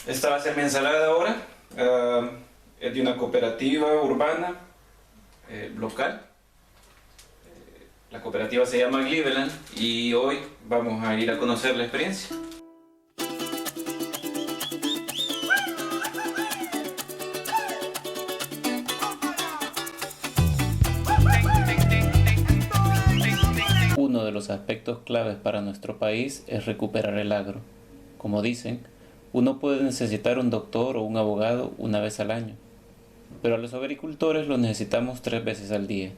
Esta va a ser mi ensalada ahora. Es de una cooperativa urbana local. La cooperativa se llama Cleveland y hoy vamos a ir a conocer la experiencia. Uno de los aspectos claves para nuestro país es recuperar el agro. Como dicen, uno puede necesitar un doctor o un abogado una vez al año, pero a los agricultores los necesitamos 3 veces al día.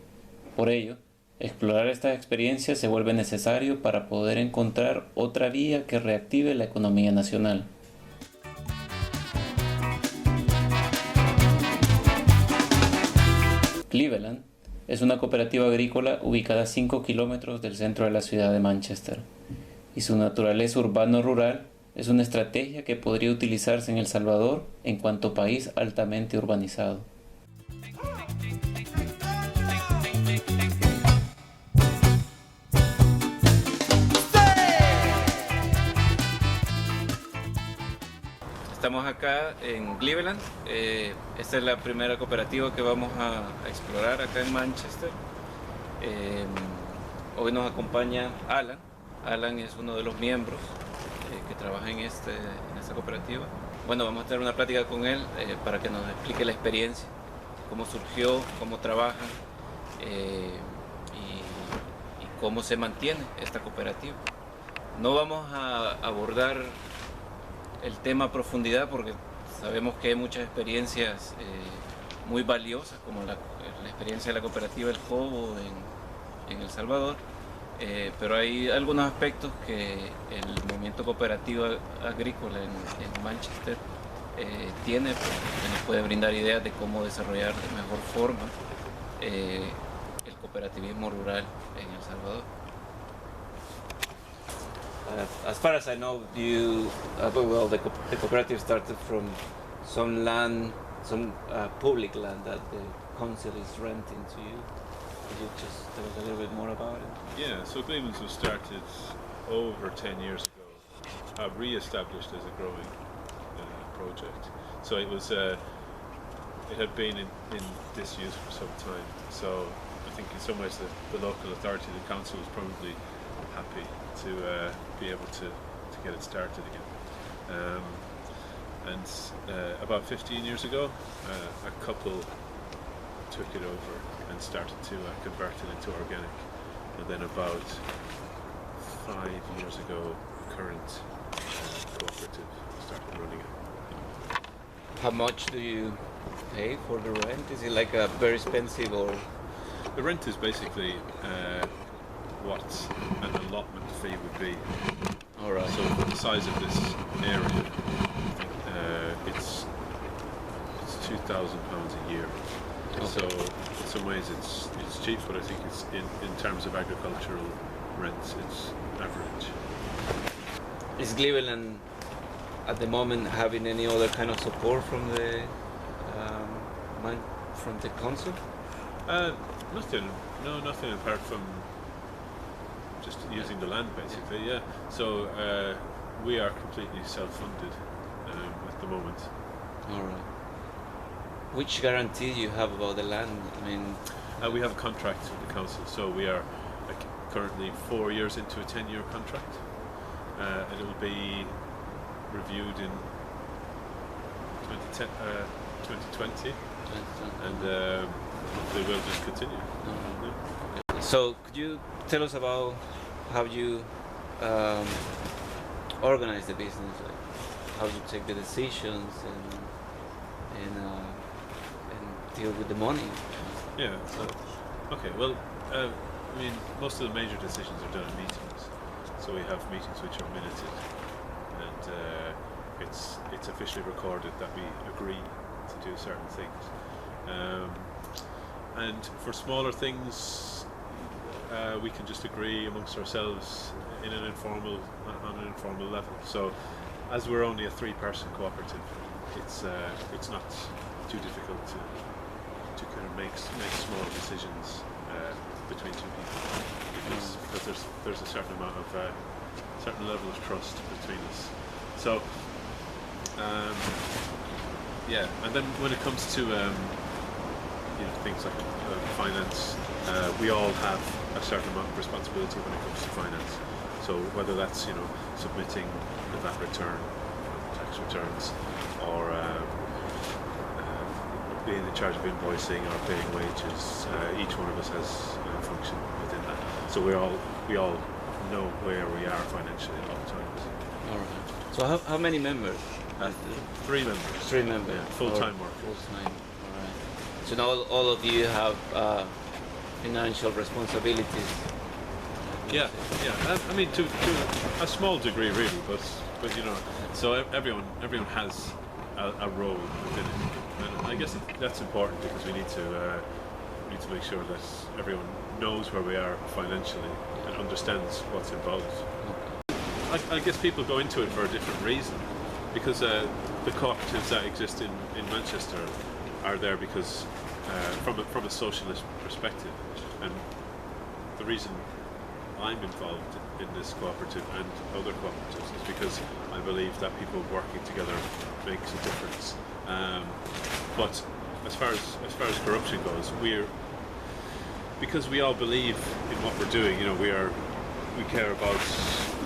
Por ello, explorar estas experiencias se vuelve necesario para poder encontrar otra vía que reactive la economía nacional. Cleveland es una cooperativa agrícola ubicada a 5 kilómetros del centro de la ciudad de Manchester, y su naturaleza urbano-rural es una estrategia que podría utilizarse en El Salvador en cuanto país altamente urbanizado. Estamos acá en Cleveland. Esta es la primera cooperativa que vamos a explorar acá en Manchester. Hoy nos acompaña Alan. Alan es uno de los miembros que trabaja en esta cooperativa. Bueno, vamos a tener una plática con él para que nos explique la experiencia, cómo surgió, cómo trabajan y cómo se mantiene esta cooperativa. No vamos a abordar el tema a profundidad porque sabemos que hay muchas experiencias muy valiosas, como la experiencia de la cooperativa El Jobo en El Salvador, pero hay algunos aspectos que el movimiento cooperativo agrícola en Manchester tiene, que nos puede brindar ideas de cómo desarrollar de mejor forma el cooperativismo rural en El Salvador. As far as I know, the cooperative started from some land, some public land that the council is renting to you. Could you just tell us a little bit more about it? Yeah, so Cleveland's was started over 10 years ago, re-established as a growing project. So it was, it had been in disuse for some time. So I think in some ways the local authority, the council, was probably happy to be able to get it started again. About 15 years ago, a couple took it over and started to convert it into organic. And then about 5 years ago, the current cooperative started running it. How much do you pay for the rent? Is it like a very expensive or? The rent is basically what an allotment fee would be. All right. So for the size of this area, it's £2,000 a year. Okay. So in some ways it's cheap, but I think it's in terms of agricultural rents, it's average. Is Cleveland at the moment having any other kind of support from the council? Nothing apart from just using the land, basically. Yeah. So we are completely self-funded at the moment. All right. Which guarantee you have about the land? I mean, we have a contract with the council, so we are currently 4 years into a 10-year contract, and it will be reviewed in 2020, and they will just continue. Mm-hmm. Yeah. So could you tell us about how you organize the business, like how you take the decisions and deal with the money? Yeah. So, okay. Well, I mean, most of the major decisions are done in meetings. So we have meetings which are minuted, and it's officially recorded that we agree to do certain things. And for smaller things, we can just agree amongst ourselves on an informal level. So, as we're only a 3-person cooperative, it's not too difficult to kind of make small decisions between two people, because there's a certain amount of certain level of trust between us. So Yeah, and then when it comes to things like finance, we all have a certain amount of responsibility when it comes to finance. So whether that's submitting the VAT return, tax returns, or being in charge of invoicing or paying wages, each one of us has a function within that. So we all know where we are financially at all times. All right. So how many members? 3 members. 3 members. Yeah, full-time workers. Full-time. All right. So now all of you have financial responsibilities. Yeah. I mean, to a small degree, really, but so everyone has a role within it, and I guess that's important because we need to make sure that everyone knows where we are financially and understands what's involved. I guess people go into it for a different reason, because the cooperatives that exist in Manchester are there because from a socialist perspective, and the reason I'm involved in this cooperative and other cooperatives is because I believe that people working together makes a difference. But as far as corruption goes, because we all believe in what we're doing. We care about.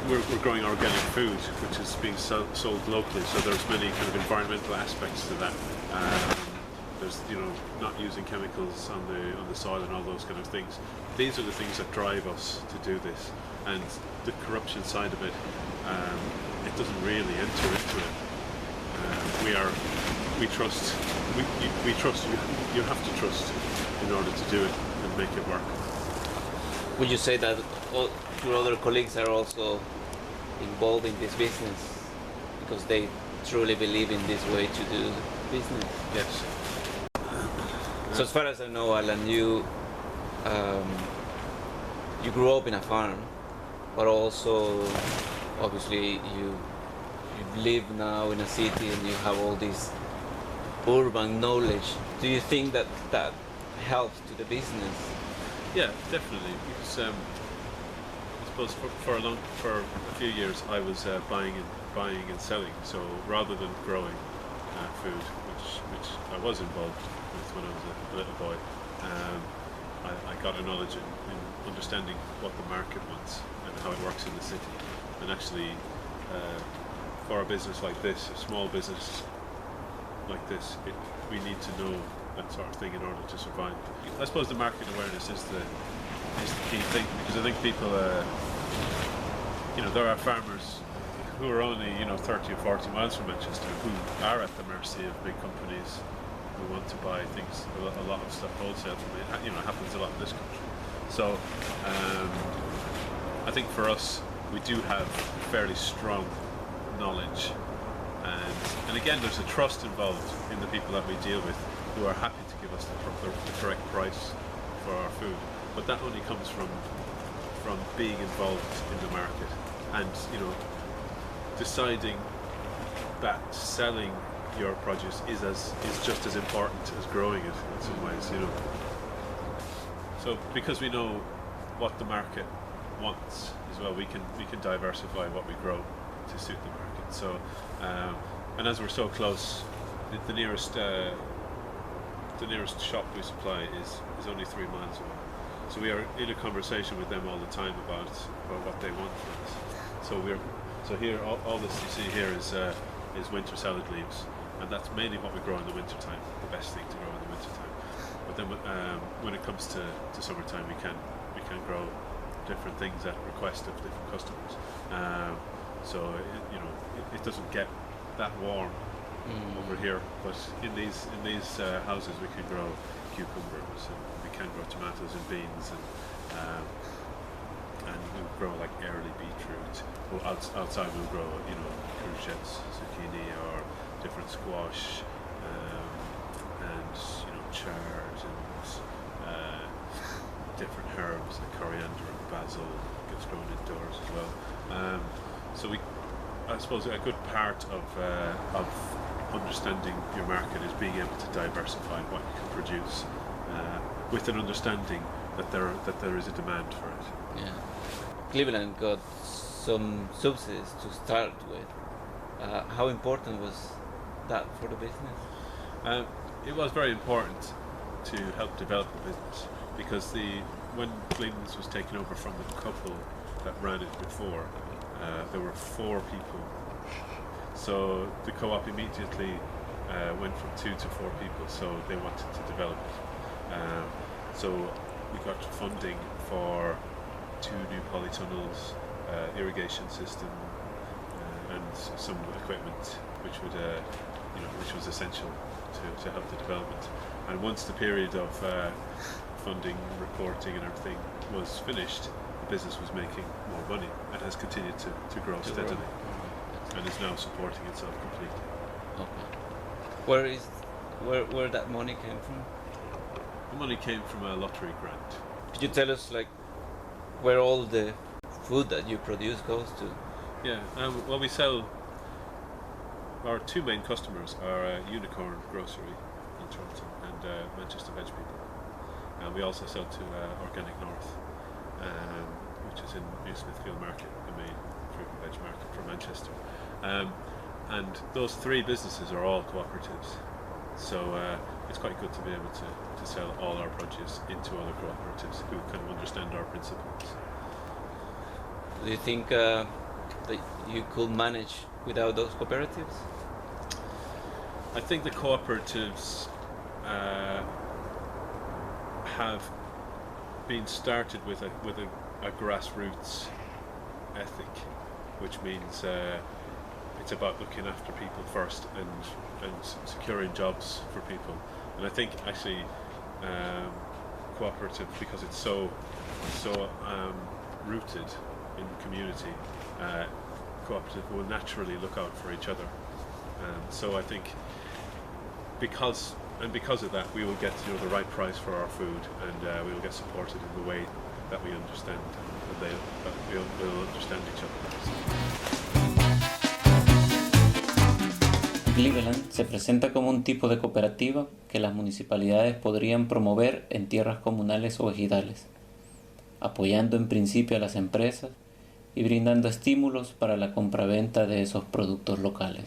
We're growing organic food, which is being sold locally. So there's many kind of environmental aspects to that. There's not using chemicals on the soil and all those kind of things. These are the things that drive us to do this, and the corruption side of it, it doesn't really enter into it. We trust. We trust. You have to trust in order to do it and make it work. Would you say that all your other colleagues are also involved in this business because they truly believe in this way to do business? Yes. So as far as I know, Alan, you grew up in a farm, but also obviously you live now in a city and you have all this urban knowledge. Do you think that helps to the business? Yeah, definitely. Because I suppose for a few years I was buying and selling. So rather than growing food, which I was involved with when I was a little boy, I got a knowledge in understanding what the market wants and how it works in the city. And actually, for a business like this, a small business like this, we need to know that sort of thing in order to survive. I suppose the market awareness is the key thing, because I think people, there are farmers who are only 30 or 40 miles from Manchester who are at the mercy of big companies who want to buy things, a lot of stuff wholesale. It happens a lot in this country. So I think for us, we do have fairly strong knowledge, and again, there's a trust involved in the people that we deal with, who are happy to give us the correct price for our food. But that only comes from being involved in the market, and deciding that selling your produce is just as important as growing it in some ways. So because we know what the market wants as well, we can diversify what we grow to suit the market. So and as we're so close, the nearest shop we supply is only 3 miles away. So we are in a conversation with them all the time about what they want from us. So here, all this you see here is winter salad leaves, and that's mainly what we grow in the winter time. The best thing to grow in the winter time. But then when it comes to summertime, we can grow different things at request of different customers. So it doesn't get that warm over here, but in these houses we can grow cucumbers, and we can grow tomatoes and beans, and we'll grow like early beetroot. Well, outside we'll grow courgettes, zucchini, or different squash, and chard, and different herbs like coriander and basil gets grown indoors as well. So I suppose a good part of understanding your market is being able to diversify what you can produce, with an understanding that there is a demand for it. Yeah. Cleveland got some subsidies to start with. How important was that for the business? It was very important to help develop the business because when Creedon's was taken over from the couple that ran it before, there were 4 people. So the co-op immediately went from 2 to 4 people, so they wanted to develop it. So we got funding for 2 new polytunnels, irrigation system, and some equipment which was essential to help the development. And once the period of funding, reporting and everything was finished, the business was making more money and has continued to grow steadily and is now supporting itself completely. Okay. Where that money came from? The money came from a lottery grant. Could you tell us where all the food that you produce goes to? Yeah, well, we sell. Our 2 main customers are Unicorn Grocery in Toronto and Manchester Veg People. And we also sell to Organic North, which is in New Smithfield Market, the main fruit and veg market for Manchester. And those 3 businesses are all cooperatives. So it's quite good to be able to sell all our produce into other cooperatives who kind of understand our principles. Do you think that you could manage without those cooperatives? I think the cooperatives have been started with a grassroots ethic, which means it's about looking after people first and securing jobs for people. And I think actually cooperative, because it's so rooted in the community, cooperative will naturally look out for each other. So I think because of that, we will get the right price for our food, and we will get supported in the way that we understand, and we'll understand each other. Cleveland se presenta como un tipo de cooperativa que las municipalidades podrían promover en tierras comunales o ejidales, apoyando en principio a las empresas y brindando estímulos para la compraventa de esos productos locales.